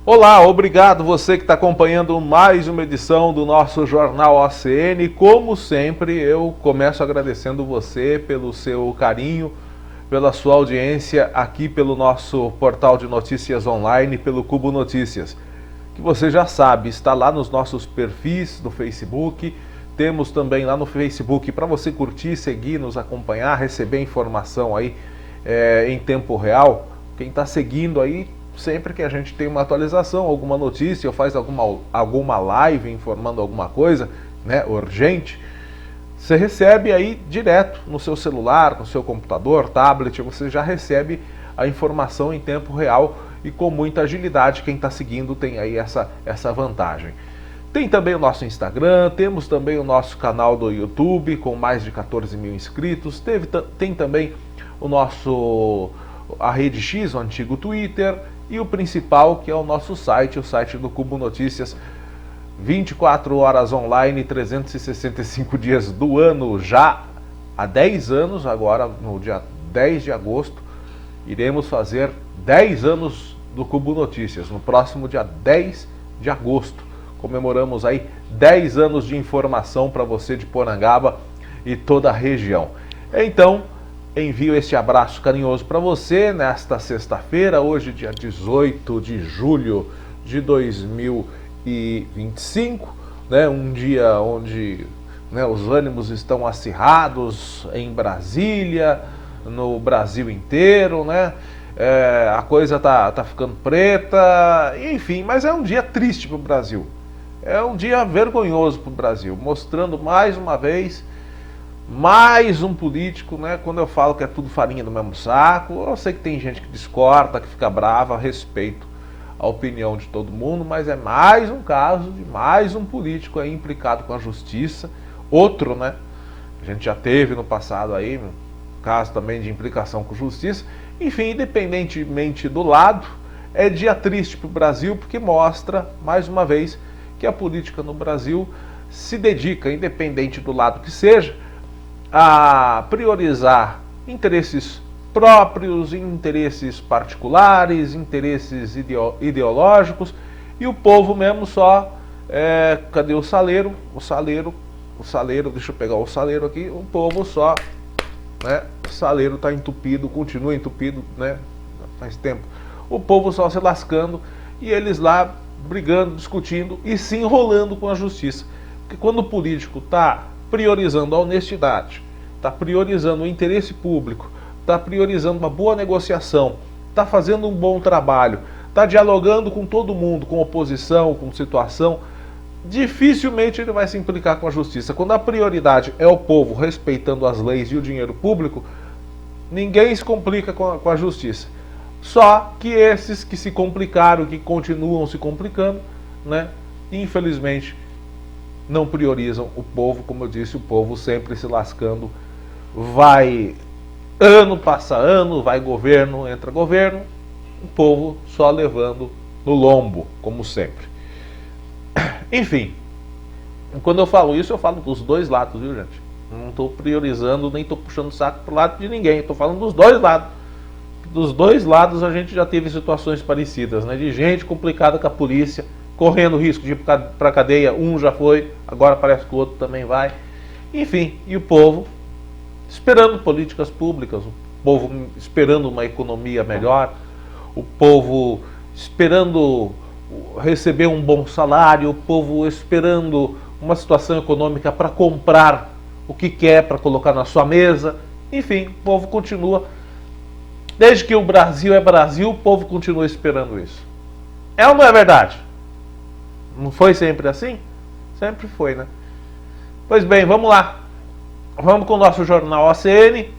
Olá, obrigado você que está acompanhando mais uma edição do nosso Jornal OCN. Como sempre, eu começo agradecendo você pelo seu carinho, pela sua audiência aqui pelo nosso portal de notícias online, pelo Cubo Notícias, que você já sabe, está lá nos nossos perfis do Facebook. Temos também lá no Facebook para você curtir, seguir, nos acompanhar, receber informação aí em tempo real. Quem está seguindo aí, sempre que a gente tem uma atualização, alguma notícia ou faz alguma live informando alguma coisa, né, urgente, você recebe aí direto no seu celular, no seu computador, tablet, você já recebe a informação em tempo real e com muita agilidade. Quem está seguindo tem aí essa vantagem. Tem também o nosso Instagram, temos também o nosso canal do YouTube com mais de 14 mil inscritos, tem também a Rede X, o antigo Twitter, e o principal, que é o nosso site, o site do Cubo Notícias, 24 horas online, 365 dias do ano, já há 10 anos, agora no dia 10 de agosto, iremos fazer 10 anos do Cubo Notícias, no próximo dia 10 de agosto. Comemoramos aí 10 anos de informação para você de Porangaba e toda a região. Então, envio este abraço carinhoso para você nesta sexta-feira, hoje dia 18 de julho de 2025, né? Um dia onde, né, os ânimos estão acirrados em Brasília, no Brasil inteiro, né? A coisa tá ficando preta, enfim, mas é um dia triste para o Brasil. É um dia vergonhoso para o Brasil, mostrando mais uma vez mais um político, né? Quando eu falo que é tudo farinha do mesmo saco, eu sei que tem gente que discorda, que fica brava, respeito a opinião de todo mundo, mas é mais um caso de mais um político aí implicado com a justiça. Outro, né? A gente já teve no passado aí um caso também de implicação com justiça. Enfim, independentemente do lado, é dia triste para o Brasil, porque mostra, mais uma vez, que a política no Brasil se dedica, independente do lado que seja, a priorizar interesses próprios, interesses particulares, interesses ideológicos, e o povo mesmo só, cadê o saleiro? O saleiro, deixa eu pegar o saleiro aqui, o povo só, né, o saleiro está entupido, continua entupido, né, faz tempo, o povo só se lascando, e eles lá brigando, discutindo e se enrolando com a justiça. Porque quando o político está priorizando a honestidade, está priorizando o interesse público, está priorizando uma boa negociação, está fazendo um bom trabalho, está dialogando com todo mundo, com oposição, com situação, dificilmente ele vai se implicar com a justiça. Quando a prioridade é o povo respeitando as leis e o dinheiro público, ninguém se complica com a justiça. Só que esses que se complicaram, que continuam se complicando, né, infelizmente não priorizam o povo. Como eu disse, o povo sempre se lascando. Vai ano, passa ano, vai governo, entra governo, o povo só levando no lombo, como sempre. Enfim, quando eu falo isso, eu falo dos dois lados, viu, gente? Não estou priorizando, nem estou puxando o saco pro lado de ninguém, estou falando dos dois lados. Dos dois lados a gente já teve situações parecidas, né? De gente complicada com a polícia, correndo risco de ir para a cadeia, um já foi, agora parece que o outro também vai. Enfim, e o povo esperando políticas públicas, o povo esperando uma economia melhor, o povo esperando receber um bom salário, o povo esperando uma situação econômica para comprar o que quer, para colocar na sua mesa. Enfim, o povo continua. Desde que o Brasil é Brasil, o povo continua esperando isso. É ou não é verdade? Não foi sempre assim? Sempre foi, né? Pois bem, vamos lá. Vamos com o nosso Jornal OCN,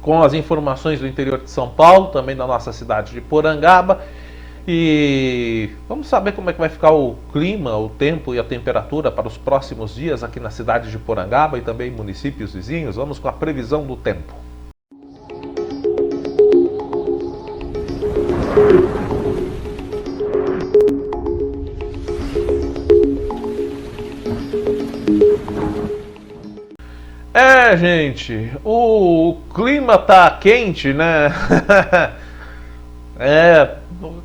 com as informações do interior de São Paulo, também da nossa cidade de Porangaba. E vamos saber como é que vai ficar o clima, o tempo e a temperatura para os próximos dias aqui na cidade de Porangaba e também municípios vizinhos. Vamos com a previsão do tempo. Gente, o clima tá quente, né?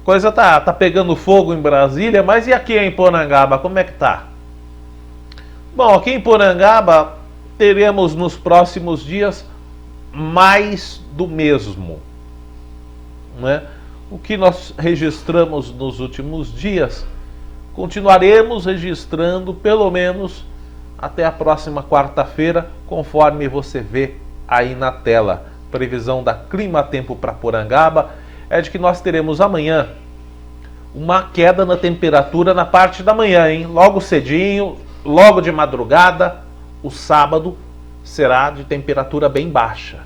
Coisa tá pegando fogo em Brasília, mas e aqui em Porangaba, como é que tá? Bom, aqui em Porangaba teremos nos próximos dias mais do mesmo, né? O que nós registramos nos últimos dias, continuaremos registrando pelo menos até a próxima quarta-feira, conforme você vê aí na tela. Previsão da Clima Tempo para Porangaba é de que nós teremos amanhã uma queda na temperatura na parte da manhã, hein? Logo cedinho, logo de madrugada, o sábado será de temperatura bem baixa.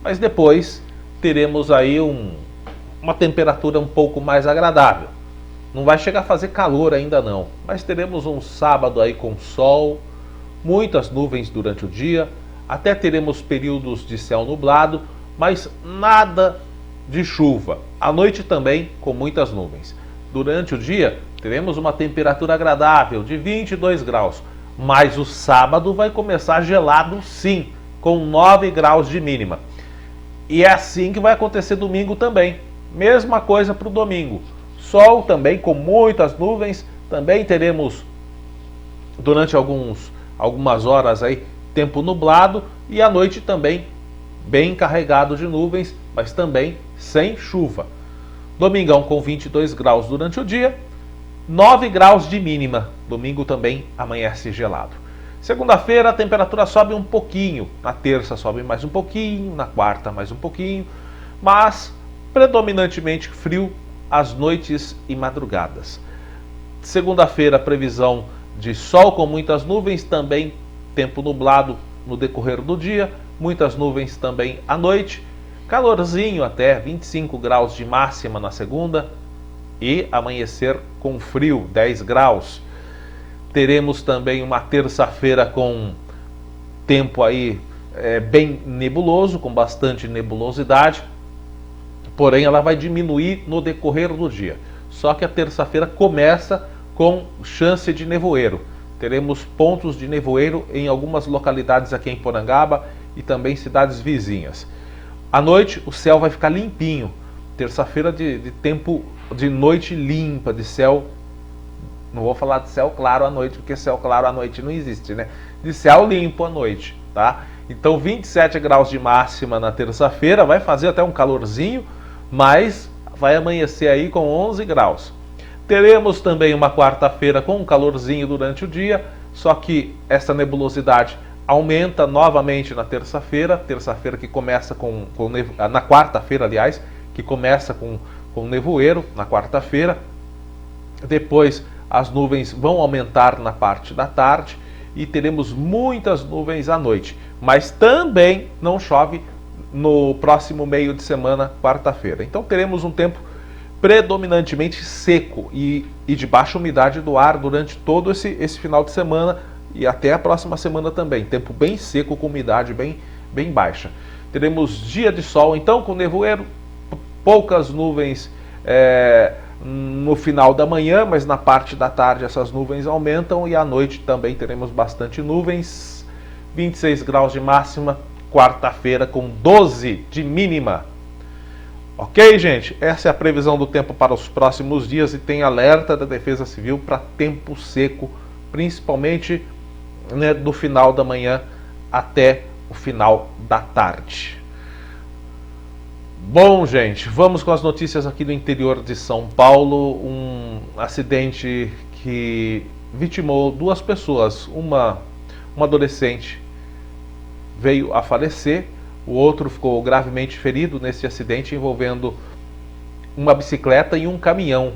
Mas depois teremos aí uma temperatura um pouco mais agradável. Não vai chegar a fazer calor ainda não, mas teremos um sábado aí com sol, muitas nuvens durante o dia, até teremos períodos de céu nublado, mas nada de chuva. À noite também com muitas nuvens. Durante o dia teremos uma temperatura agradável de 22 graus, mas o sábado vai começar gelado sim, com 9 graus de mínima. E é assim que vai acontecer domingo também. Mesma coisa para o domingo. Sol também com muitas nuvens, também teremos durante algumas horas aí tempo nublado e à noite também bem carregado de nuvens, mas também sem chuva. Domingão com 22 graus durante o dia, 9 graus de mínima. Domingo também amanhece gelado. Segunda-feira a temperatura sobe um pouquinho, na terça sobe mais um pouquinho, na quarta mais um pouquinho, mas predominantemente frio às noites e madrugadas. Segunda-feira previsão de sol com muitas nuvens, também tempo nublado no decorrer do dia, muitas nuvens também à noite, calorzinho até 25 graus de máxima na segunda e amanhecer com frio, 10 graus. Teremos também uma terça-feira com tempo aí bem nebuloso, com bastante nebulosidade, porém ela vai diminuir no decorrer do dia. Só que a terça-feira começa com chance de nevoeiro. Teremos pontos de nevoeiro em algumas localidades aqui em Porangaba e também cidades vizinhas. À noite o céu vai ficar limpinho. Terça-feira de tempo de noite limpa, de céu. Não vou falar de céu claro à noite, porque céu claro à noite não existe, né? De céu limpo à noite, tá? Então 27 graus de máxima na terça-feira, vai fazer até um calorzinho, mas vai amanhecer aí com 11 graus. Teremos também uma quarta-feira com um calorzinho durante o dia, só que essa nebulosidade aumenta novamente na terça-feira, terça-feira que começa na quarta-feira, aliás, que começa com nevoeiro na quarta-feira. Depois as nuvens vão aumentar na parte da tarde e teremos muitas nuvens à noite, mas também não chove no próximo meio de semana, quarta-feira. Então teremos um tempo predominantemente seco e de baixa umidade do ar durante todo esse final de semana e até a próxima semana também. Tempo bem seco com umidade bem baixa. Teremos dia de sol então com nevoeiro, poucas nuvens no final da manhã, mas na parte da tarde essas nuvens aumentam e à noite também teremos bastante nuvens. 26 graus de máxima, quarta-feira com 12 de mínima. Ok, gente? Essa é a previsão do tempo para os próximos dias e tem alerta da Defesa Civil para tempo seco, principalmente do final da manhã até o final da tarde. Bom, gente, vamos com as notícias aqui do interior de São Paulo. Um acidente que vitimou duas pessoas. Uma adolescente veio a falecer, o outro ficou gravemente ferido nesse acidente envolvendo uma bicicleta e um caminhão.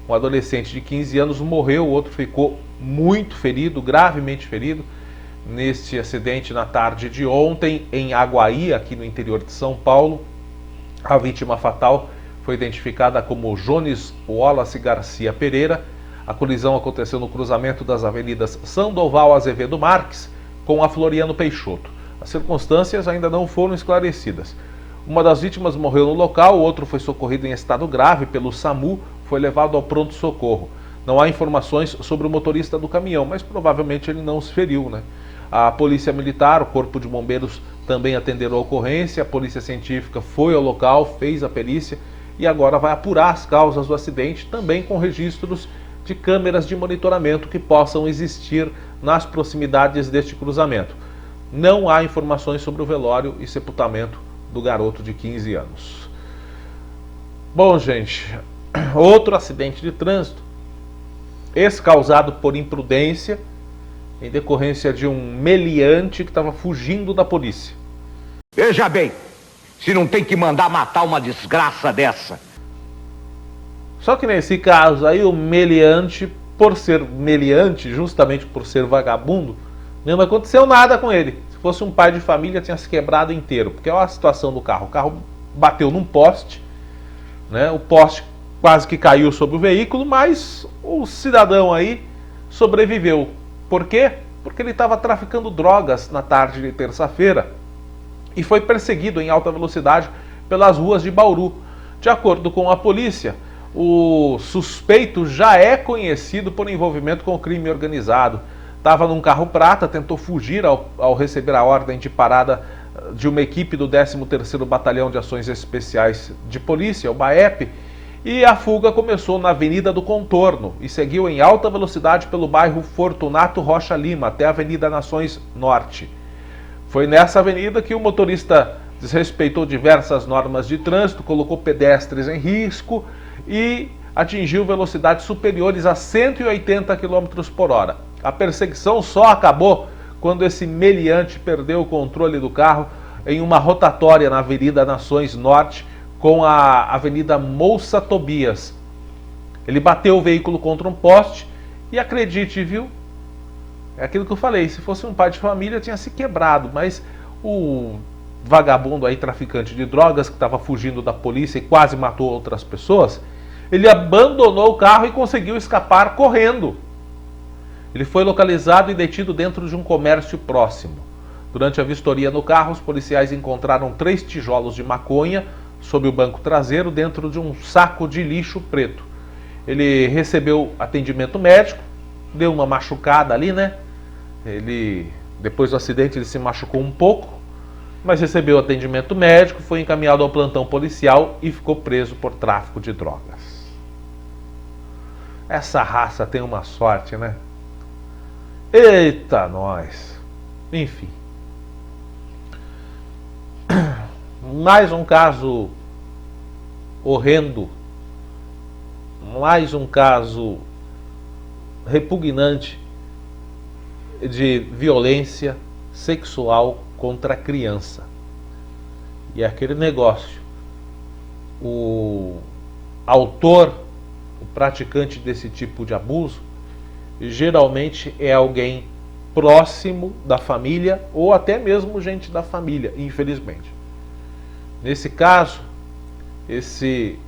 Um adolescente de 15 anos morreu, o outro ficou muito ferido, gravemente ferido, neste acidente na tarde de ontem em Aguaí, aqui no interior de São Paulo. A vítima fatal foi identificada como Jones Wallace Garcia Pereira. A colisão aconteceu no cruzamento das avenidas Sandoval Azevedo Marques com a Floriano Peixoto. As circunstâncias ainda não foram esclarecidas. Uma das vítimas morreu no local, o outro foi socorrido em estado grave pelo SAMU, foi levado ao pronto-socorro. Não há informações sobre o motorista do caminhão, mas provavelmente ele não se feriu, né? A Polícia Militar, o Corpo de Bombeiros também atenderam a ocorrência, a Polícia Científica foi ao local, fez a perícia e agora vai apurar as causas do acidente, também com registros de câmeras de monitoramento que possam existir nas proximidades deste cruzamento. Não há informações sobre o velório e sepultamento do garoto de 15 anos. Bom, gente, outro acidente de trânsito, esse causado por imprudência, em decorrência de um meliante que estava fugindo da polícia. Veja bem, se não tem que mandar matar uma desgraça dessa. Só que nesse caso aí o meliante, por ser meliante, justamente por ser vagabundo, não aconteceu nada com ele. Se fosse um pai de família tinha se quebrado inteiro, porque olha a situação do carro. O carro bateu num poste, né? O poste quase que caiu sobre o veículo, mas o cidadão aí sobreviveu. Por quê? Porque ele estava traficando drogas na tarde de terça-feira e foi perseguido em alta velocidade pelas ruas de Bauru. De acordo com a polícia, o suspeito já é conhecido por envolvimento com crime organizado. Estava num carro prata, tentou fugir ao receber a ordem de parada de uma equipe do 13º Batalhão de Ações Especiais de Polícia, o BAEP, e a fuga começou na Avenida do Contorno e seguiu em alta velocidade pelo bairro Fortunato Rocha Lima até a Avenida Nações Norte. Foi nessa avenida que o motorista desrespeitou diversas normas de trânsito, colocou pedestres em risco e atingiu velocidades superiores a 180 km por hora. A perseguição só acabou quando esse meliante perdeu o controle do carro em uma rotatória na Avenida Nações Norte com a Avenida Moça Tobias. Ele bateu o veículo contra um poste e, acredite, viu? É aquilo que eu falei, se fosse um pai de família tinha se quebrado, mas o vagabundo aí, traficante de drogas, que estava fugindo da polícia e quase matou outras pessoas, ele abandonou o carro e conseguiu escapar correndo. Ele foi localizado e detido dentro de um comércio próximo. Durante a vistoria no carro, os policiais encontraram 3 tijolos de maconha sob o banco traseiro dentro de um saco de lixo preto. Ele recebeu atendimento médico, deu uma machucada ali, né? Depois do acidente ele se machucou um pouco, mas recebeu atendimento médico, foi encaminhado ao plantão policial e ficou preso por tráfico de drogas. Essa raça tem uma sorte, né? Eita, nós! Enfim. Mais um caso horrendo, mais um caso repugnante de violência sexual contra a criança. E é aquele negócio, o autor, o praticante desse tipo de abuso, geralmente é alguém próximo da família ou até mesmo gente da família, infelizmente. Nesse caso, esse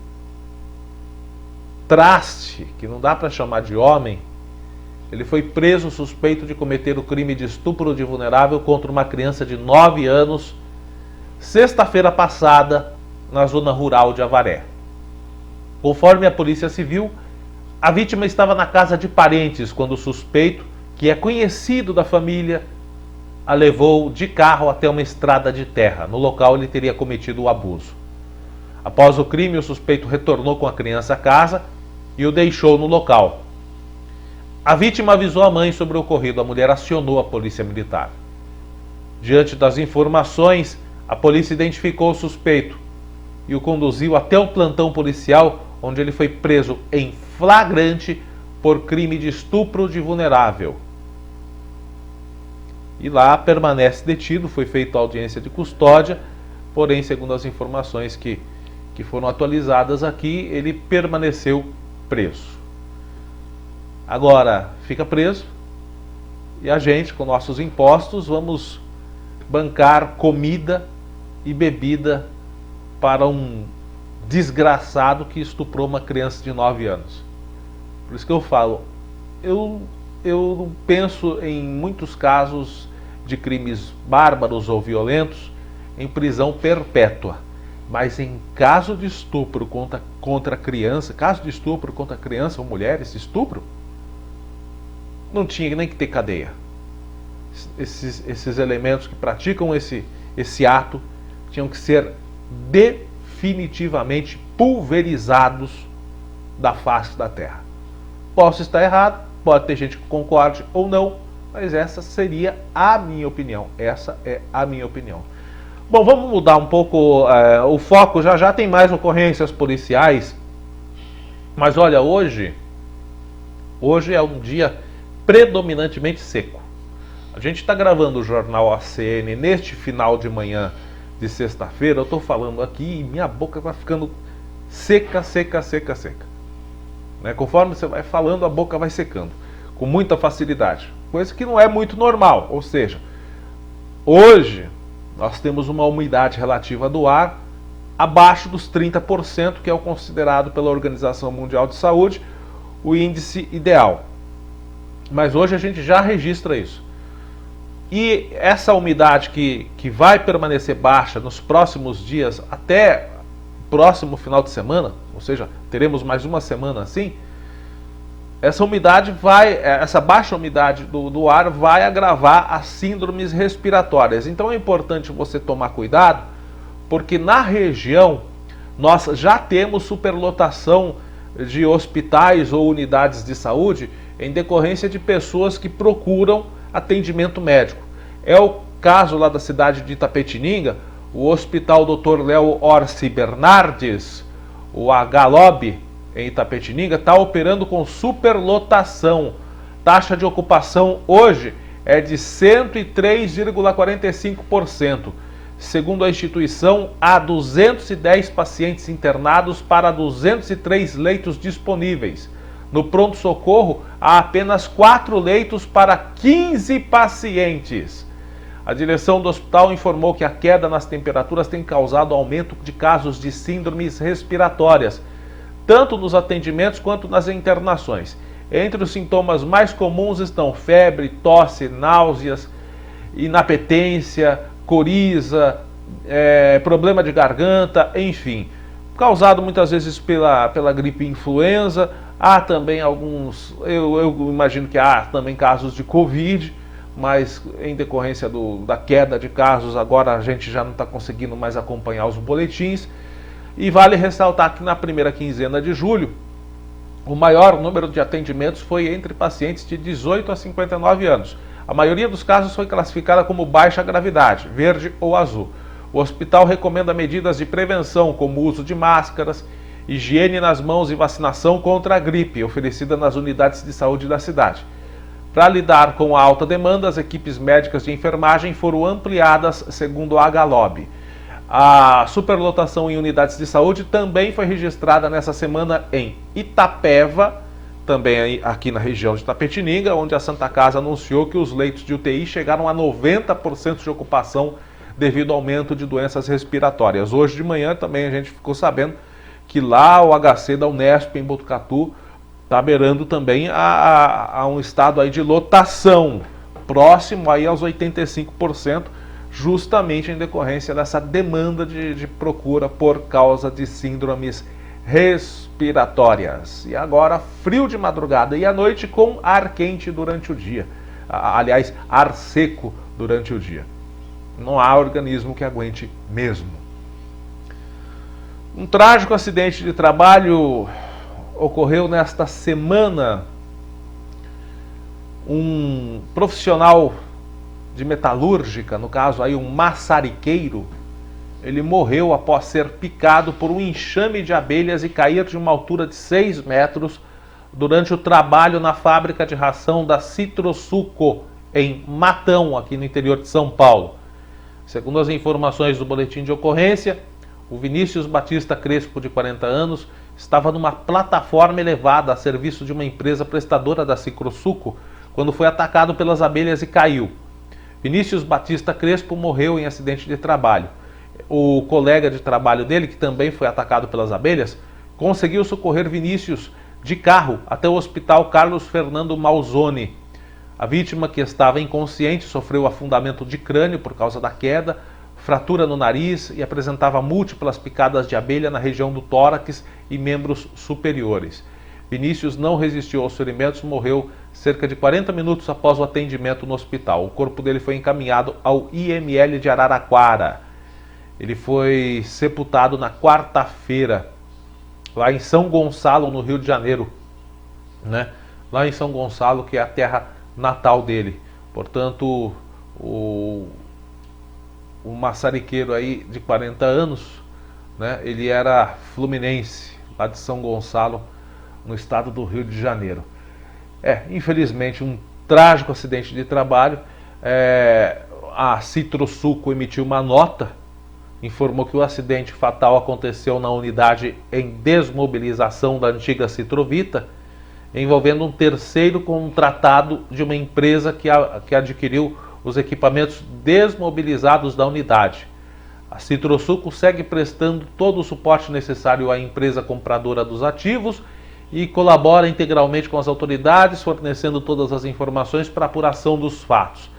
traste, que não dá para chamar de homem, ele foi preso suspeito de cometer o crime de estupro de vulnerável contra uma criança de 9 anos, sexta-feira passada, na zona rural de Avaré. Conforme a Polícia Civil, a vítima estava na casa de parentes quando o suspeito, que é conhecido da família, a levou de carro até uma estrada de terra. No local ele teria cometido o abuso. Após o crime, o suspeito retornou com a criança à casa e o deixou no local. A vítima avisou a mãe sobre o ocorrido. A mulher acionou a polícia militar. Diante das informações, a polícia identificou o suspeito e o conduziu até o plantão policial, onde ele foi preso em flagrante por crime de estupro de vulnerável. E lá permanece detido, foi feita a audiência de custódia, porém, segundo as informações que foram atualizadas aqui, ele permaneceu preso. Agora, fica preso e a gente, com nossos impostos, vamos bancar comida e bebida para um desgraçado que estuprou uma criança de 9 anos. Por isso que eu falo, eu penso em muitos casos de crimes bárbaros ou violentos em prisão perpétua, mas em caso de estupro contra criança, caso de estupro contra criança ou mulheres, estupro, não tinha nem que ter cadeia. Esses elementos que praticam esse ato tinham que ser definitivamente pulverizados da face da Terra. Posso estar errado, pode ter gente que concorde ou não, mas essa seria a minha opinião. Essa é a minha opinião. Bom, vamos mudar um pouco o foco. Já tem mais ocorrências policiais. Mas olha, hoje é um dia predominantemente seco. A gente está gravando o Jornal ACN neste final de manhã de sexta-feira. Eu estou falando aqui e minha boca vai ficando seca. Né? Conforme você vai falando, a boca vai secando com muita facilidade. Coisa que não é muito normal. Ou seja, hoje nós temos uma umidade relativa do ar abaixo dos 30%, que é o considerado pela Organização Mundial de Saúde o índice ideal. Mas hoje a gente já registra isso. E essa umidade que vai permanecer baixa nos próximos dias, até o próximo final de semana, ou seja, teremos mais uma semana assim, essa baixa umidade do ar vai agravar as síndromes respiratórias. Então é importante você tomar cuidado, porque na região nós já temos superlotação de hospitais ou unidades de saúde em decorrência de pessoas que procuram atendimento médico. É o caso lá da cidade de Itapetininga, o Hospital Dr. Léo Orsi Bernardes, o Agalob, em Itapetininga, está operando com superlotação. Taxa de ocupação hoje é de 103,45%. Segundo a instituição, há 210 pacientes internados para 203 leitos disponíveis. No pronto-socorro, há apenas 4 leitos para 15 pacientes. A direção do hospital informou que a queda nas temperaturas tem causado aumento de casos de síndromes respiratórias, tanto nos atendimentos quanto nas internações. Entre os sintomas mais comuns estão febre, tosse, náuseas, inapetência, coriza, problema de garganta, enfim. Causado muitas vezes pela gripe influenza. Há também alguns, eu imagino que há também casos de Covid, mas em decorrência da queda de casos, agora a gente já não está conseguindo mais acompanhar os boletins. E vale ressaltar que na primeira quinzena de julho, o maior número de atendimentos foi entre pacientes de 18 a 59 anos. A maioria dos casos foi classificada como baixa gravidade, verde ou azul. O hospital recomenda medidas de prevenção, como o uso de máscaras, higiene nas mãos e vacinação contra a gripe, oferecida nas unidades de saúde da cidade. Para lidar com a alta demanda, as equipes médicas de enfermagem foram ampliadas, segundo a Agalob. A superlotação em unidades de saúde também foi registrada nessa semana em Itapeva, também aqui na região de Itapetininga, onde a Santa Casa anunciou que os leitos de UTI chegaram a 90% de ocupação devido ao aumento de doenças respiratórias. Hoje de manhã também a gente ficou sabendo que lá o HC da Unesp em Botucatu está beirando também a um estado aí de lotação, próximo aí aos 85%, justamente em decorrência dessa demanda de procura por causa de síndromes respiratórias. E agora frio de madrugada e à noite com ar quente durante o dia. Aliás, ar seco durante o dia. Não há organismo que aguente mesmo. Um trágico acidente de trabalho ocorreu nesta semana. Um profissional de metalúrgica, no caso aí um maçariqueiro, ele morreu após ser picado por um enxame de abelhas e cair de uma altura de 6 metros durante o trabalho na fábrica de ração da Citrosuco, em Matão, aqui no interior de São Paulo. Segundo as informações do boletim de ocorrência, o Vinícius Batista Crespo, de 40 anos, estava numa plataforma elevada a serviço de uma empresa prestadora da Citrosuco quando foi atacado pelas abelhas e caiu. Vinícius Batista Crespo morreu em acidente de trabalho. O colega de trabalho dele, que também foi atacado pelas abelhas, conseguiu socorrer Vinícius de carro até o hospital Carlos Fernando Malzone. A vítima, que estava inconsciente, sofreu afundamento de crânio por causa da queda, fratura no nariz e apresentava múltiplas picadas de abelha na região do tórax e membros superiores. Vinícius não resistiu aos ferimentos, morreu cerca de 40 minutos após o atendimento no hospital. O corpo dele foi encaminhado ao IML de Araraquara. Ele foi sepultado na quarta-feira, lá em São Gonçalo, no Rio de Janeiro, né? Lá em São Gonçalo, que é a terra natal dele. Portanto, o maçariqueiro aí de 40 anos, né? Ele era fluminense, lá de São Gonçalo, no estado do Rio de Janeiro. Infelizmente, um trágico acidente de trabalho. A Citrosuco emitiu uma nota, informou que o acidente fatal aconteceu na unidade em desmobilização da antiga Citrovita, envolvendo um terceiro contratado de uma empresa que adquiriu os equipamentos desmobilizados da unidade. A Citrosuco segue prestando todo o suporte necessário à empresa compradora dos ativos e colabora integralmente com as autoridades, fornecendo todas as informações para a apuração dos fatos.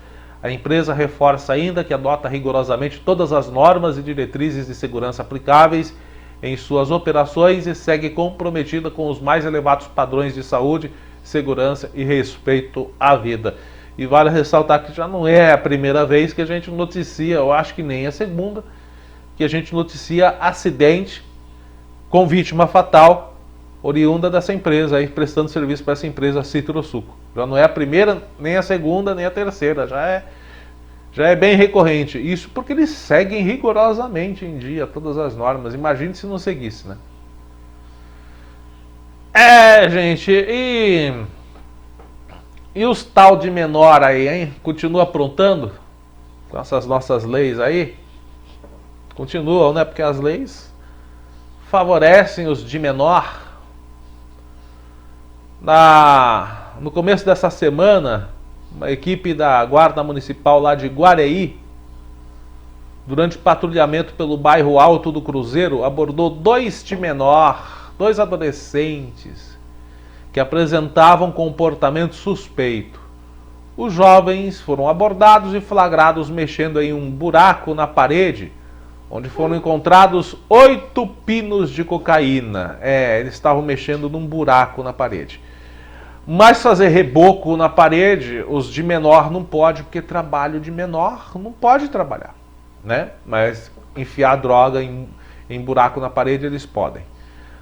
A empresa reforça ainda que adota rigorosamente todas as normas e diretrizes de segurança aplicáveis em suas operações e segue comprometida com os mais elevados padrões de saúde, segurança e respeito à vida. E vale ressaltar que já não é a primeira vez que a gente noticia, eu acho que nem a segunda, que a gente noticia acidente com vítima fatal oriunda dessa empresa, aí prestando serviço para essa empresa Citrosuco. Já não é a primeira, nem a segunda, nem a terceira, já é bem recorrente. Isso porque eles seguem rigorosamente em dia todas as normas. Imagine se não seguisse, né? Gente, e os tal de menor aí, hein? Continua aprontando com essas nossas leis aí? Continuam, né? Porque as leis favorecem os de menor. No começo dessa semana, uma equipe da Guarda Municipal lá de Guareí, durante patrulhamento pelo bairro Alto do Cruzeiro, abordou dois de menor, dois adolescentes, que apresentavam comportamento suspeito. Os jovens foram abordados e flagrados mexendo em um buraco na parede, onde foram encontrados 8 pinos de cocaína. Eles estavam mexendo num buraco na parede. Mas fazer reboco na parede, os de menor não pode, porque trabalho de menor não pode trabalhar, né? Mas enfiar droga em buraco na parede eles podem.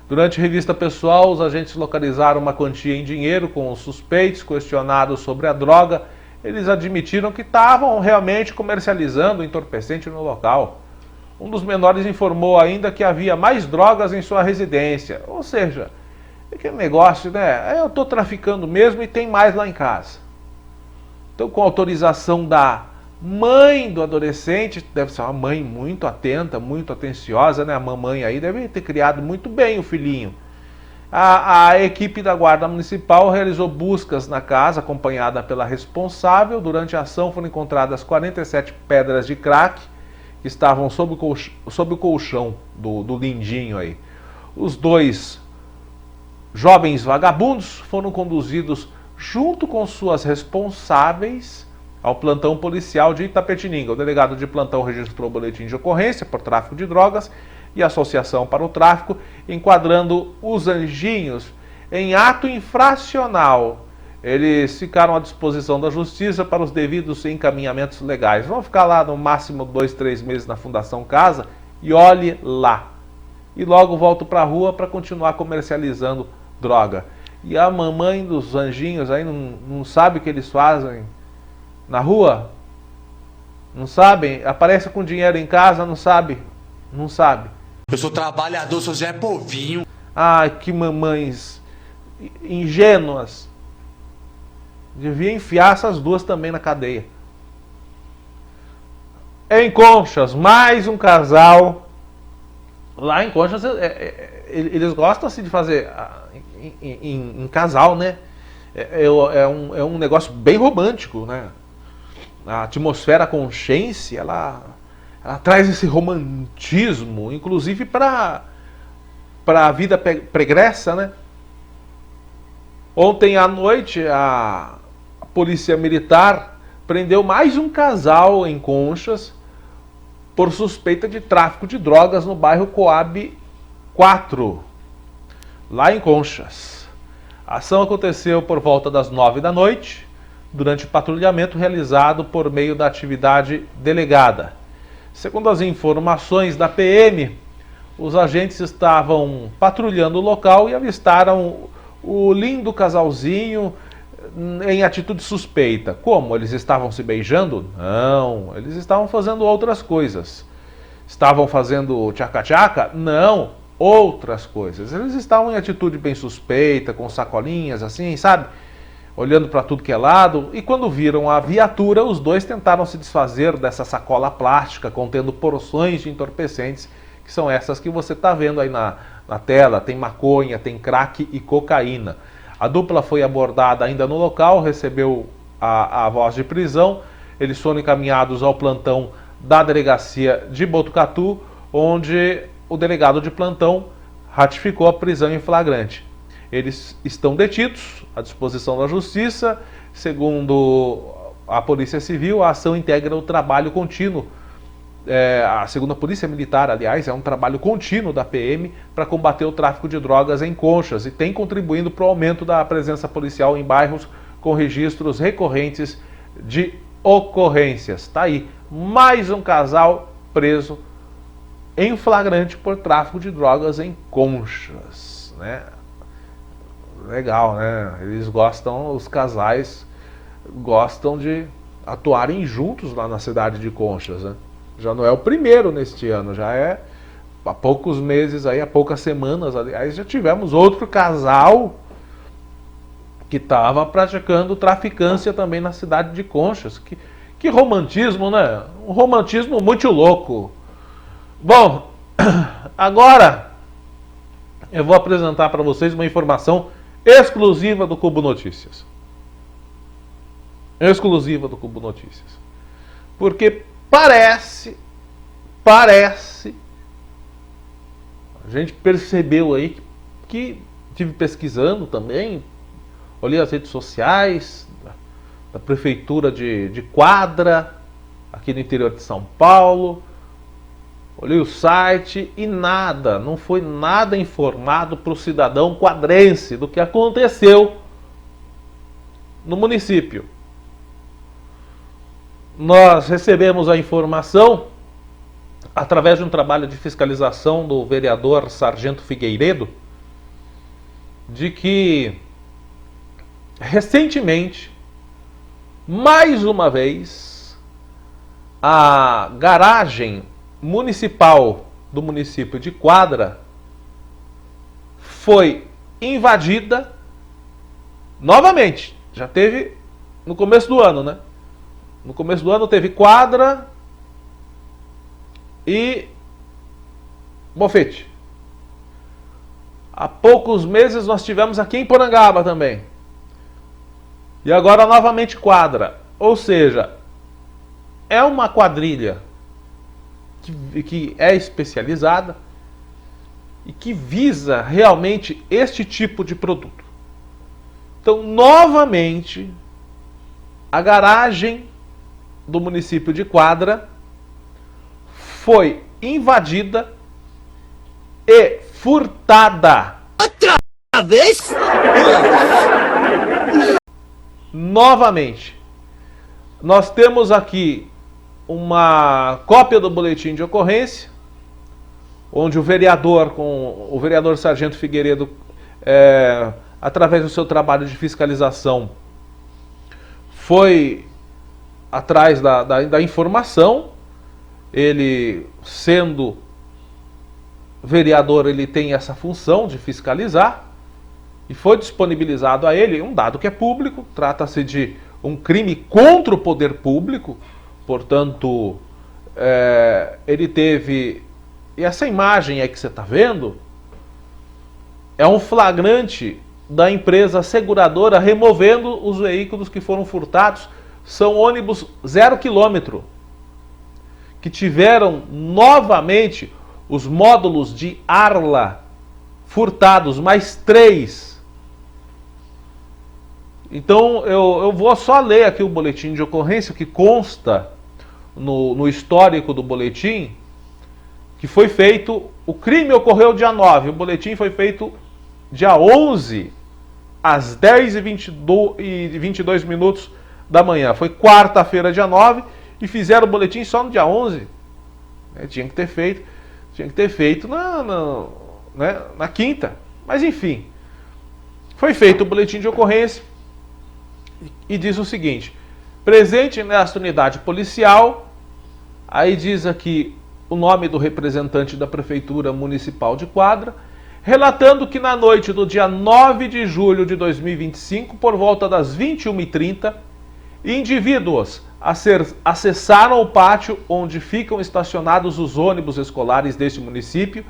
Durante revista pessoal, os agentes localizaram uma quantia em dinheiro com os suspeitos. Questionados sobre a droga, eles admitiram que estavam realmente comercializando entorpecente no local. Um dos menores informou ainda que havia mais drogas em sua residência, ou seja, aquele negócio, né? Eu estou traficando mesmo e tem mais lá em casa. Então, com autorização da mãe do adolescente, deve ser uma mãe muito atenta, muito atenciosa, né? A mamãe aí deve ter criado muito bem o filhinho. A equipe da Guarda Municipal realizou buscas na casa, acompanhada pela responsável. Durante a ação foram encontradas 47 pedras de crack, que estavam sob o colchão do lindinho aí. Os dois jovens vagabundos foram conduzidos junto com suas responsáveis ao plantão policial de Itapetininga. O delegado de plantão registrou o boletim de ocorrência por tráfico de drogas e associação para o tráfico, enquadrando os anjinhos em ato infracional. Eles ficaram à disposição da justiça para os devidos encaminhamentos legais. Vão ficar lá no máximo 2, 3 meses na Fundação Casa e olhe lá. E logo volto para a rua para continuar comercializando droga. E a mamãe dos anjinhos aí não sabe o que eles fazem na rua? Não sabem? Aparece com dinheiro em casa, não sabe? Não sabe. Eu sou trabalhador, sou Zé Povinho. Ai, que mamães ingênuas. Devia enfiar essas duas também na cadeia. Em Conchas, mais um casal. Lá em Conchas, eles gostam assim de fazer em casal, né? É um negócio bem romântico, né? A atmosfera conchense, ela traz esse romantismo, inclusive para a vida pregressa, né? Ontem à noite, a Polícia Militar prendeu mais um casal em Conchas por suspeita de tráfico de drogas no bairro Coab 4, lá em Conchas. A ação aconteceu por volta das 9 da noite, durante o patrulhamento realizado por meio da atividade delegada. Segundo as informações da PM, os agentes estavam patrulhando o local e avistaram o lindo casalzinho em atitude suspeita. Como? Eles estavam se beijando? Não, eles estavam fazendo outras coisas. Estavam fazendo tchaca-tchaca? Não, outras coisas. Eles estavam em atitude bem suspeita, com sacolinhas assim, sabe? Olhando para tudo que é lado. E quando viram a viatura, os dois tentaram se desfazer dessa sacola plástica contendo porções de entorpecentes, que são essas que você está vendo aí na tela. Tem maconha, tem crack e cocaína. A dupla foi abordada ainda no local, recebeu a voz de prisão. Eles foram encaminhados ao plantão da delegacia de Botucatu, onde o delegado de plantão ratificou a prisão em flagrante. Eles estão detidos à disposição da justiça. Segundo a Polícia Civil, a ação integra o trabalho contínuo. Segundo a Polícia Militar, aliás, é um trabalho contínuo da PM para combater o tráfico de drogas em Conchas e tem contribuído para o aumento da presença policial em bairros com registros recorrentes de ocorrências. Está aí, mais um casal preso em flagrante por tráfico de drogas em Conchas, né? Legal, né? Eles gostam, os casais gostam de atuarem juntos lá na cidade de Conchas, né? Já não é o primeiro neste ano, já é há poucos meses, aí, há poucas semanas, aliás, já tivemos outro casal que estava praticando traficância também na cidade de Conchas. Que romantismo, né? Um romantismo muito louco. Bom, agora eu vou apresentar para vocês uma informação exclusiva do Cubo Notícias. Exclusiva do Cubo Notícias. Porque parece, a gente percebeu aí que estive pesquisando também, olhei as redes sociais da Prefeitura de Quadra, aqui no interior de São Paulo, olhei o site e não foi nada informado para o cidadão quadrense do que aconteceu no município. Nós recebemos a informação através de um trabalho de fiscalização do vereador Sargento Figueiredo de que recentemente, mais uma vez, a garagem municipal do município de Quadra foi invadida novamente. Já teve no começo do ano, né? No começo do ano teve Quadra e Bofete. Há poucos meses nós tivemos aqui em Porangaba também. E agora novamente Quadra. Ou seja, é uma quadrilha que é especializada e que visa realmente este tipo de produto. Então, novamente, a garagem do município de Quadra foi invadida e furtada. Outra vez? Novamente. Nós temos aqui uma cópia do boletim de ocorrência, onde o vereador Sargento Figueiredo, através do seu trabalho de fiscalização, foi atrás da informação. Ele, sendo vereador, ele tem essa função de fiscalizar, e foi disponibilizado a ele um dado que é público. Trata-se de um crime contra o poder público. Portanto, ele teve... E essa imagem aí que você está vendo é um flagrante da empresa seguradora removendo os veículos que foram furtados. São ônibus 0 km, que tiveram novamente os módulos de Arla furtados, mais 3. Então eu vou só ler aqui o boletim de ocorrência que consta no histórico do boletim, que foi feito, o crime ocorreu dia 9, o boletim foi feito dia 11, às 10h22 minutos da manhã. Foi quarta-feira, dia 9, e fizeram o boletim só no dia 11. Tinha que ter feito na quinta. Mas enfim, foi feito o boletim de ocorrência e diz o seguinte: presente nesta unidade policial, aí diz aqui o nome do representante da Prefeitura Municipal de Quadra, relatando que na noite do dia 9 de julho de 2025, por volta das 21h30, indivíduos acessaram o pátio onde ficam estacionados os ônibus escolares deste município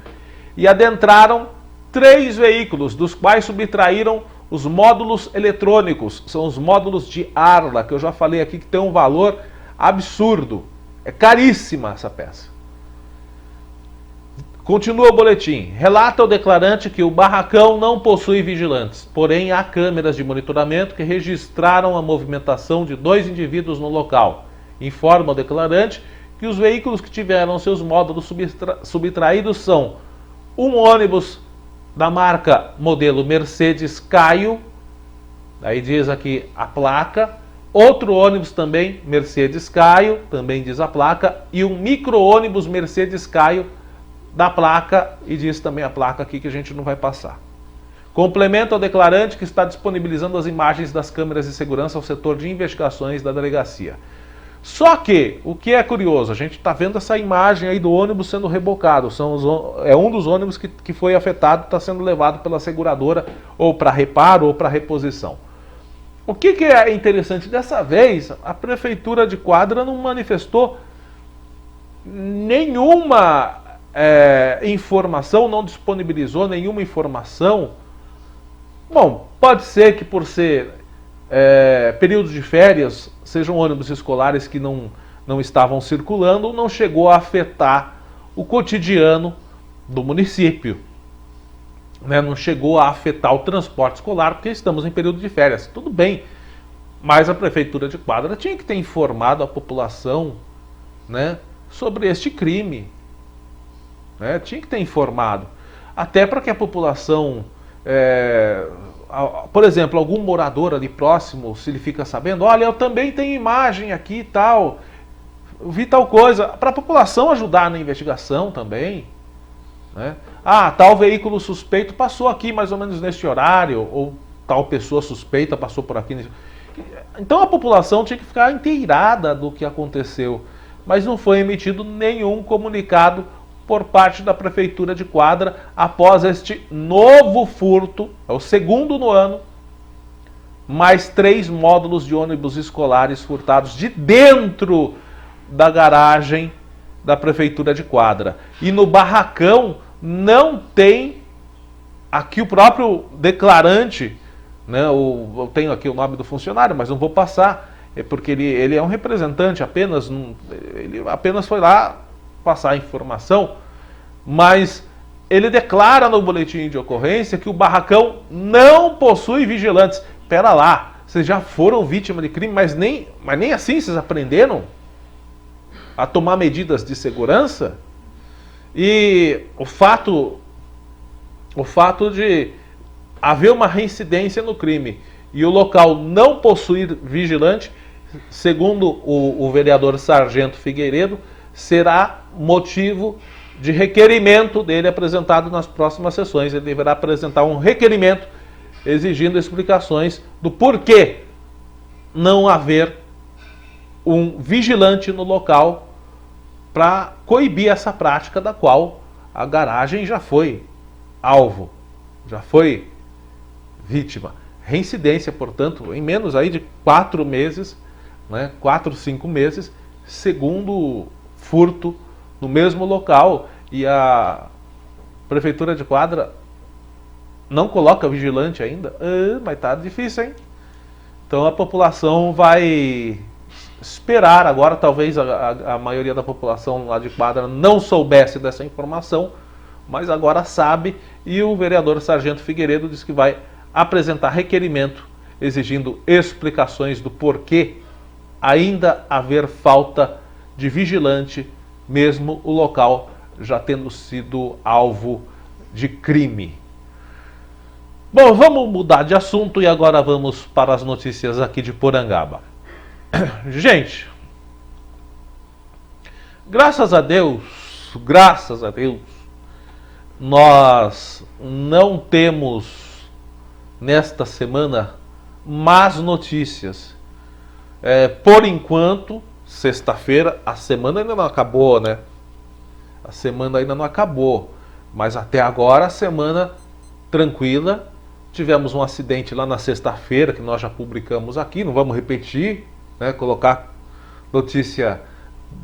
e adentraram 3 veículos, dos quais subtraíram os módulos eletrônicos. São os módulos de Arla, que eu já falei aqui que tem um valor absurdo. É caríssima essa peça. Continua o boletim. Relata o declarante que o barracão não possui vigilantes, porém há câmeras de monitoramento que registraram a movimentação de 2 indivíduos no local. Informa o declarante que os veículos que tiveram seus módulos subtraídos são um ônibus da marca modelo Mercedes Caio, aí diz aqui a placa, outro ônibus também Mercedes Caio, também diz a placa, e um micro-ônibus Mercedes Caio da placa, e diz também a placa aqui que a gente não vai passar. Complementa o declarante que está disponibilizando as imagens das câmeras de segurança ao setor de investigações da delegacia. Só que, o que é curioso, a gente está vendo essa imagem aí do ônibus sendo rebocado. É um dos ônibus que foi afetado, está sendo levado pela seguradora ou para reparo ou para reposição. O que é interessante? Dessa vez, a Prefeitura de Quadra não manifestou nenhuma informação, não disponibilizou nenhuma informação. Bom, pode ser que por ser períodos de férias, sejam ônibus escolares que não estavam circulando, não chegou a afetar o cotidiano do município. Não chegou a afetar o transporte escolar, porque estamos em período de férias. Tudo bem, mas a Prefeitura de Quadra tinha que ter informado a população, sobre este crime. Tinha que ter informado. Até para que a população... por exemplo, algum morador ali próximo, se ele fica sabendo, olha, eu também tenho imagem aqui e tal, eu vi tal coisa, para a população ajudar na investigação também. Tal veículo suspeito passou aqui mais ou menos neste horário, ou tal pessoa suspeita passou por aqui. Então a população tinha que ficar inteirada do que aconteceu, mas não foi emitido nenhum comunicado por parte da Prefeitura de Quadra após este novo furto, é o segundo no ano, mais 3 módulos de ônibus escolares furtados de dentro da garagem da Prefeitura de Quadra. E no barracão não tem, aqui o próprio declarante, eu tenho aqui o nome do funcionário, mas não vou passar, porque ele é um representante, ele apenas foi lá passar a informação, mas ele declara no boletim de ocorrência que o barracão não possui vigilantes. Pera lá, vocês já foram vítima de crime, mas nem assim vocês aprenderam a tomar medidas de segurança? E o fato de haver uma reincidência no crime e o local não possuir vigilante, segundo o vereador Sargento Figueiredo, será motivo de requerimento dele apresentado nas próximas sessões. Ele deverá apresentar um requerimento exigindo explicações do porquê não haver um vigilante no local para coibir essa prática da qual a garagem já foi alvo, já foi vítima. Reincidência, portanto, em menos aí de 4 meses, 4, 5 meses, segundo furto no mesmo local, e a Prefeitura de Quadra não coloca vigilante ainda. Mas tá difícil, hein? Então a população vai esperar agora. Talvez a maioria da população lá de Quadra não soubesse dessa informação, mas agora sabe, e o vereador Sargento Figueiredo diz que vai apresentar requerimento exigindo explicações do porquê ainda haver falta de vigilante, mesmo o local já tendo sido alvo de crime. Bom, vamos mudar de assunto e agora vamos para as notícias aqui de Porangaba. Gente, graças a Deus, graças a Deus, nós não temos nesta semana más notícias. Por enquanto, sexta-feira, a semana ainda não acabou, né? A semana ainda não acabou, mas até agora a semana tranquila. Tivemos um acidente lá na sexta-feira que nós já publicamos aqui, não vamos repetir, né? Colocar notícia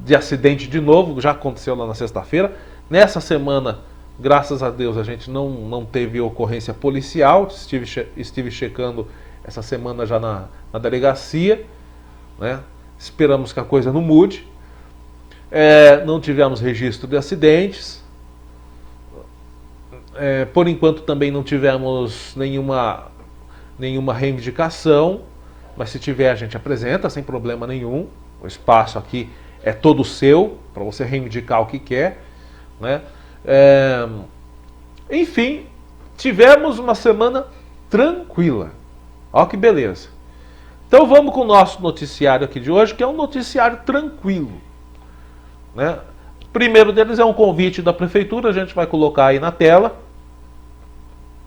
de acidente de novo, já aconteceu lá na sexta-feira. Nessa semana, graças a Deus, a gente não teve ocorrência policial. Estive checando essa semana já na delegacia, né? Esperamos que a coisa não mude. Não tivemos registro de acidentes. Por enquanto também não tivemos nenhuma reivindicação, mas se tiver a gente apresenta sem problema nenhum. O espaço aqui é todo seu, para você reivindicar o que quer, né? Enfim, tivemos uma semana tranquila. Olha que beleza. Então vamos com o nosso noticiário aqui de hoje, que é um noticiário tranquilo, né? O primeiro deles é um convite da prefeitura, a gente vai colocar aí na tela.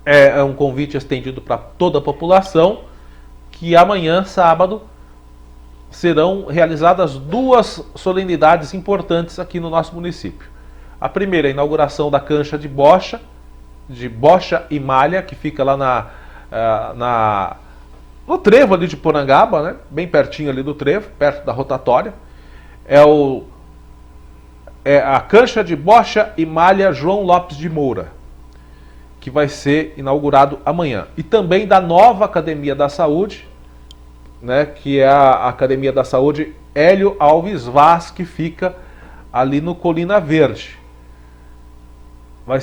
É um convite estendido para toda a população, que amanhã, sábado, serão realizadas duas solenidades importantes aqui no nosso município. A primeira é a inauguração da cancha de bocha e malha, que fica lá no trevo ali de Porangaba, né? Bem pertinho ali do trevo, perto da rotatória. É a cancha de bocha e malha João Lopes de Moura, que vai ser inaugurado amanhã. E também da nova Academia da Saúde, né, que é a Academia da Saúde Hélio Alves Vaz, que fica ali no Colina Verde. Vai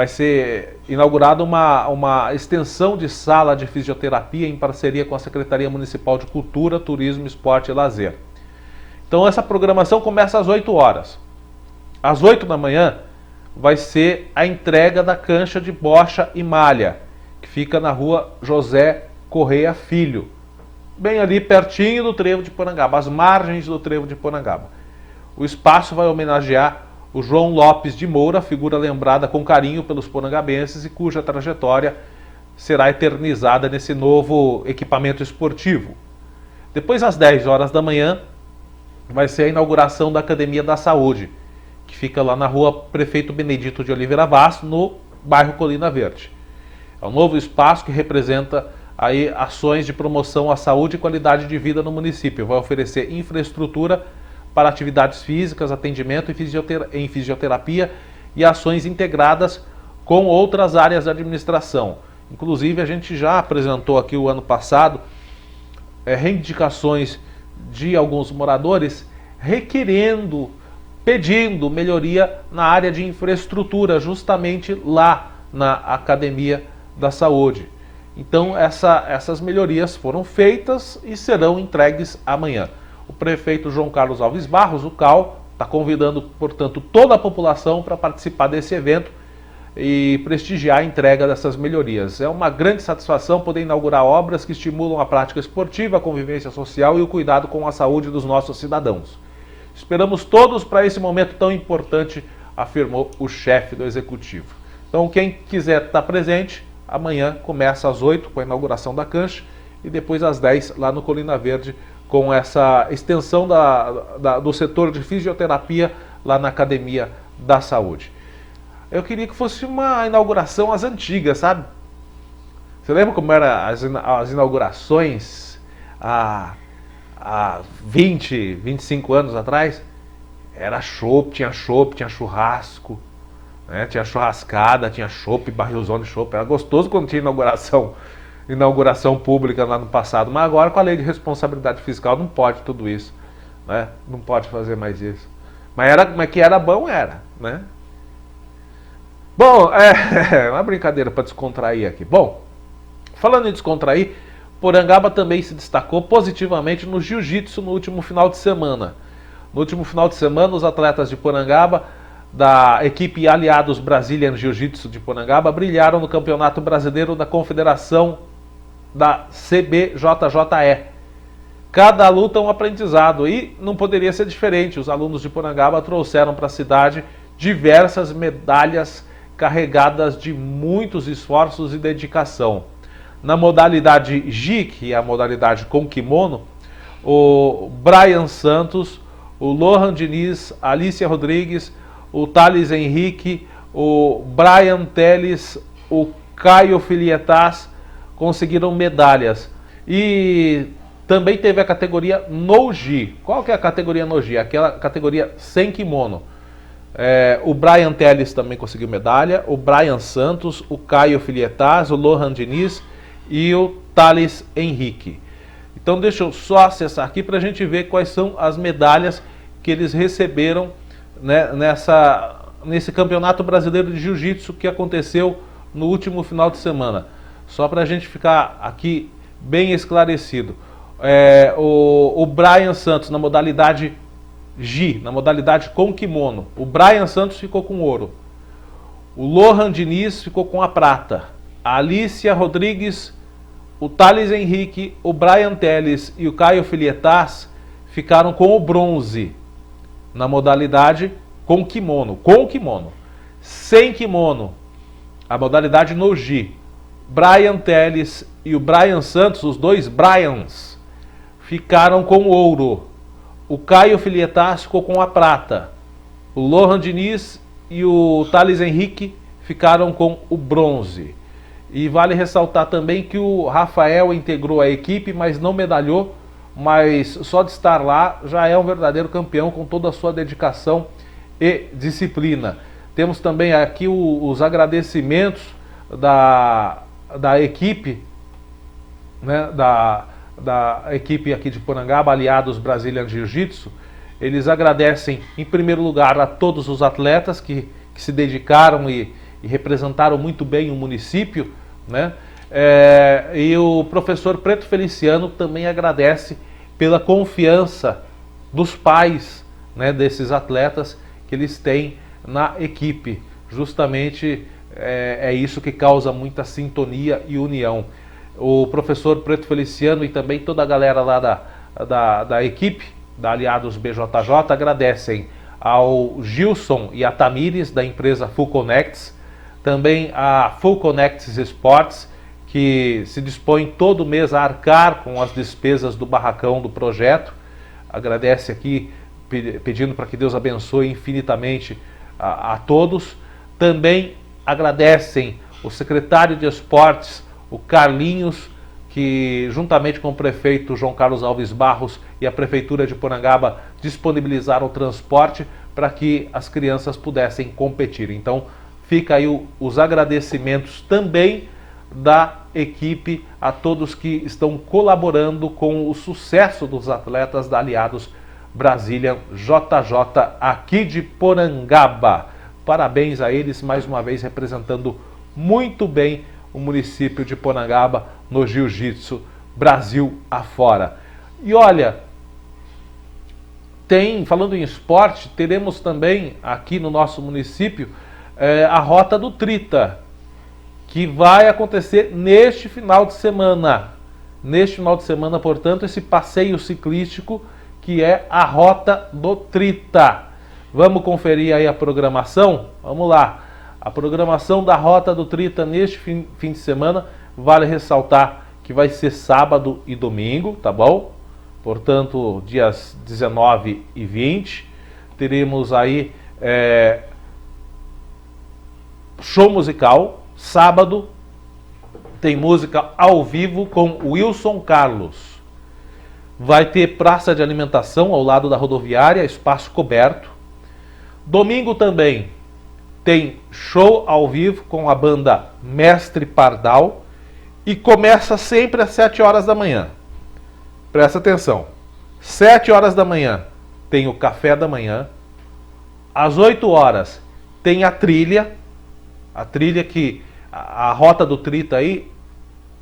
ser inaugurada uma extensão de sala de fisioterapia em parceria com a Secretaria Municipal de Cultura, Turismo, Esporte e Lazer. Então essa programação começa às 8 horas. Às 8 da manhã vai ser a entrega da cancha de bocha e malha, que fica na rua José Correia Filho, bem ali pertinho do trevo de Porangaba, às margens do trevo de Porangaba. O espaço vai homenagear o João Lopes de Moura, figura lembrada com carinho pelos porangabenses e cuja trajetória será eternizada nesse novo equipamento esportivo. Depois, às 10 horas da manhã, vai ser a inauguração da Academia da Saúde, que fica lá na rua Prefeito Benedito de Oliveira Vaz, no bairro Colina Verde. É um novo espaço que representa aí ações de promoção à saúde e qualidade de vida no município. Vai oferecer infraestrutura para atividades físicas, atendimento em fisioterapia e ações integradas com outras áreas da administração. Inclusive, a gente já apresentou aqui o ano passado reivindicações de alguns moradores pedindo melhoria na área de infraestrutura, justamente lá na Academia da Saúde. Então essas melhorias foram feitas e serão entregues amanhã. O prefeito João Carlos Alves Barros, o CAL, está convidando, portanto, toda a população para participar desse evento e prestigiar a entrega dessas melhorias. É uma grande satisfação poder inaugurar obras que estimulam a prática esportiva, a convivência social e o cuidado com a saúde dos nossos cidadãos. Esperamos todos para esse momento tão importante, afirmou o chefe do executivo. Então, quem quiser estar presente, amanhã começa às 8 com a inauguração da cancha e depois às 10 lá no Colina Verde com essa extensão do setor de fisioterapia lá na Academia da Saúde. Eu queria que fosse uma inauguração às antigas, sabe? Você lembra como eram as inaugurações há 20, 25 anos atrás? Era tinha churrasco, né? Tinha churrascada, tinha chopp, barrilzão de chopp. Era gostoso quando tinha inauguração pública lá no passado. Mas agora, com a lei de responsabilidade fiscal, não pode tudo isso, né? Não pode fazer mais isso. Mas que era bom, era, né? Bom, uma brincadeira para descontrair aqui. Bom, falando em descontrair, Porangaba também se destacou positivamente no jiu-jitsu no último final de semana. No último final de semana, os atletas de Porangaba, da equipe Aliados Brazilian Jiu-Jitsu de Porangaba, brilharam no Campeonato Brasileiro da Confederação da CBJJE. Cada luta é um aprendizado e não poderia ser diferente. Os alunos de Porangaba trouxeram para a cidade diversas medalhas carregadas de muitos esforços e dedicação. Na modalidade Gi, que é a modalidade com kimono, o Brian Santos, o Lohan Diniz, a Alicia Rodrigues, o Thales Henrique, o Brian Teles, o Caio Filietas conseguiram medalhas. E também teve a categoria no Gi. Qual que é a categoria no Gi? Aquela categoria sem kimono. O Brian Teles também conseguiu medalha, o Brian Santos, o Caio Filietas, o Lohan Diniz e o Thales Henrique. Então deixa eu só acessar aqui para a gente ver quais são as medalhas que eles receberam, né, nesse Campeonato Brasileiro de Jiu-Jitsu que aconteceu no último final de semana. Só para a gente ficar aqui bem esclarecido. O Brian Santos na modalidade Gi, na modalidade com kimono. O Brian Santos ficou com ouro. O Lohan Diniz ficou com a prata. A Alicia Rodrigues, o Thales Henrique, o Brian Teles e o Caio Filietas ficaram com o bronze na modalidade com kimono. Com kimono. Sem kimono, a modalidade no Gi. Brian Teles e o Brian Santos, os dois Bryans, ficaram com o ouro. O Caio Filietas ficou com a prata. O Lohan Diniz e o Thales Henrique ficaram com o bronze. E vale ressaltar também que o Rafael integrou a equipe, mas não medalhou. Mas só de estar lá já é um verdadeiro campeão com toda a sua dedicação e disciplina. Temos também aqui os agradecimentos da equipe, né, da equipe aqui de Porangaba, Aliados Brazilian Jiu-Jitsu. Eles agradecem em primeiro lugar a todos os atletas que se dedicaram e representaram muito bem o município, né? E o professor Preto Feliciano também agradece pela confiança dos pais, né, desses atletas que eles têm na equipe. Justamente é isso que causa muita sintonia e união. O professor Preto Feliciano e também toda a galera lá da equipe, da Aliados BJJ, agradecem ao Gilson e a Tamires, da empresa Full Connects, também a Full Connects Sports, que se dispõe todo mês a arcar com as despesas do barracão do projeto. Agradece aqui, pedindo para que Deus abençoe infinitamente a todos. Também agradecem o secretário de Esportes, o Carlinhos, que juntamente com o prefeito João Carlos Alves Barros e a prefeitura de Porangaba disponibilizaram o transporte para que as crianças pudessem competir. Então fica aí os agradecimentos também da equipe a todos que estão colaborando com o sucesso dos atletas da Aliados Brazilian JJ aqui de Porangaba. Parabéns a eles, mais uma vez representando muito bem o município de Porangaba no Jiu-Jitsu Brasil afora. E olha, falando em esporte, teremos também aqui no nosso município a Rota do Trita, que vai acontecer neste final de semana. Neste final de semana, portanto, esse passeio ciclístico que é a Rota do Trita. Vamos conferir aí a programação? Vamos lá. A programação da Rota do Trita neste fim de semana, vale ressaltar que vai ser sábado e domingo, tá bom? Portanto, dias 19 e 20, teremos aí show musical. Sábado tem música ao vivo com Wilson Carlos. Vai ter praça de alimentação ao lado da rodoviária, espaço coberto. Domingo também tem show ao vivo com a banda Mestre Pardal e começa sempre às 7 horas da manhã. Presta atenção. 7 horas da manhã tem o café da manhã. Às 8 horas tem a trilha que a Rota do Trita aí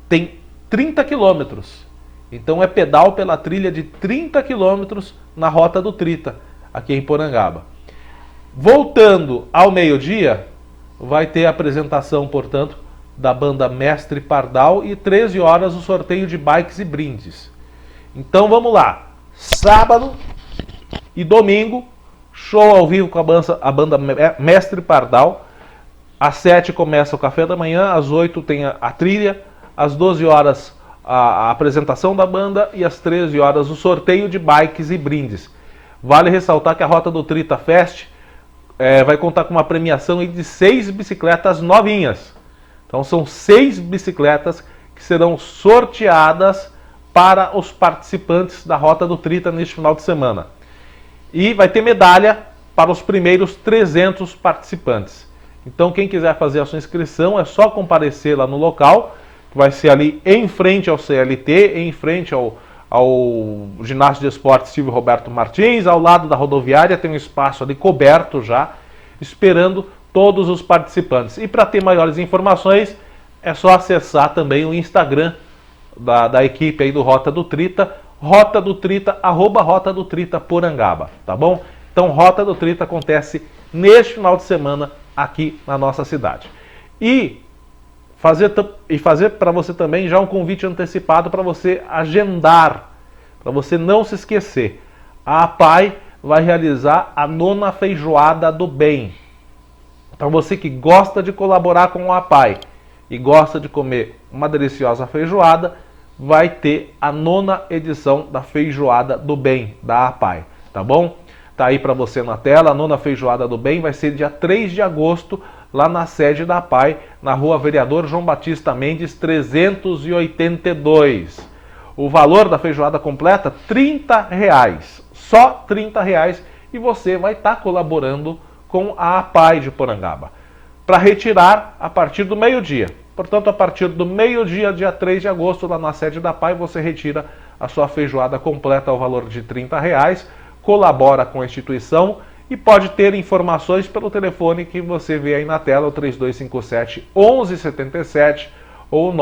tem 30 quilômetros. Então é pedal pela trilha de 30 quilômetros na Rota do Trita, aqui em Porangaba. Voltando ao meio-dia, vai ter a apresentação, portanto, da banda Mestre Pardal e 13 horas o sorteio de bikes e brindes. Então vamos lá. Sábado e domingo, show ao vivo com a banda Mestre Pardal. Às 7 começa o café da manhã, às 8 tem a trilha, às 12 horas a apresentação da banda e às 13 horas o sorteio de bikes e brindes. Vale ressaltar que a Rota do Trita Fest vai contar com uma premiação de 6 bicicletas novinhas. Então são 6 bicicletas que serão sorteadas para os participantes da Rota do Trita neste final de semana. E vai ter medalha para os primeiros 300 participantes. Então quem quiser fazer a sua inscrição é só comparecer lá no local, que vai ser ali em frente ao CLT, em frente ao ginásio de esportes Silvio Roberto Martins, ao lado da rodoviária, tem um espaço ali coberto já, esperando todos os participantes. E para ter maiores informações, é só acessar também o Instagram da equipe aí do Rota do Trita, Rota do Trita, @Rota do Trita Porangaba, tá bom? Então Rota do Trita acontece neste final de semana aqui na nossa cidade. E fazer para você também já um convite antecipado para você agendar, para você não se esquecer. A APAI vai realizar a 9ª Feijoada do Bem. Então você que gosta de colaborar com a APAI e gosta de comer uma deliciosa feijoada, vai ter a 9ª edição da Feijoada do Bem, da APAI, tá bom? Tá aí para você na tela, a 9ª Feijoada do Bem vai ser dia 3 de agosto, lá na sede da APAI, na Rua Vereador João Batista Mendes, 382. O valor da feijoada completa, R$30, só R$30, e você vai estar colaborando com a APAI de Porangaba, para retirar a partir do meio-dia. Portanto, a partir do meio-dia, dia 3 de agosto, lá na sede da APAI, você retira a sua feijoada completa ao valor de R$30, colabora com a instituição e pode ter informações pelo telefone que você vê aí na tela, o 3257-1177 ou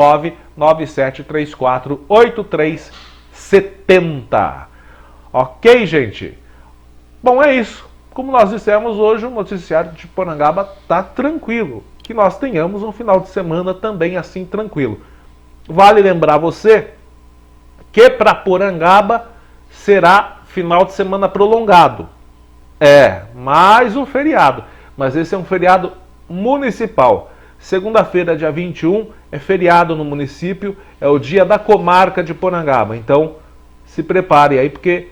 997348370. Ok, gente? Bom, é isso. Como nós dissemos hoje, o noticiário de Porangaba está tranquilo. Que nós tenhamos um final de semana também assim tranquilo. Vale lembrar você que para Porangaba será final de semana prolongado. Mais um feriado. Mas esse é um feriado municipal. Segunda-feira, dia 21, é feriado no município. É o dia da comarca de Porangaba. Então, se prepare aí, porque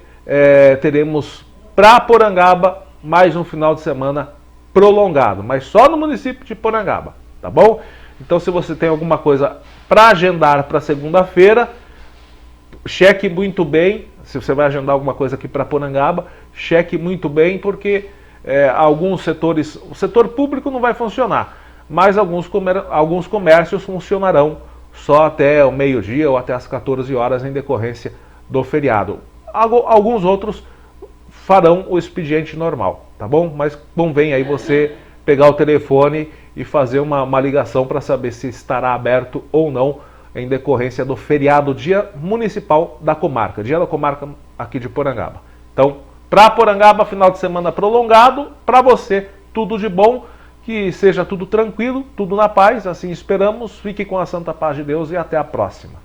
teremos para Porangaba mais um final de semana prolongado. Mas só no município de Porangaba, tá bom? Então, se você tem alguma coisa para agendar para segunda-feira, cheque muito bem. Se você vai agendar alguma coisa aqui para Porangaba, cheque muito bem, porque alguns setores, o setor público não vai funcionar, mas alguns comércios funcionarão só até o meio-dia ou até as 14 horas em decorrência do feriado. Alguns outros farão o expediente normal, tá bom? Mas convém aí você pegar o telefone e fazer uma ligação para saber se estará aberto ou não em decorrência do feriado Dia Municipal da Comarca, Dia da Comarca aqui de Porangaba. Então, para Porangaba, final de semana prolongado, para você, tudo de bom, que seja tudo tranquilo, tudo na paz, assim esperamos, fique com a santa paz de Deus e até a próxima.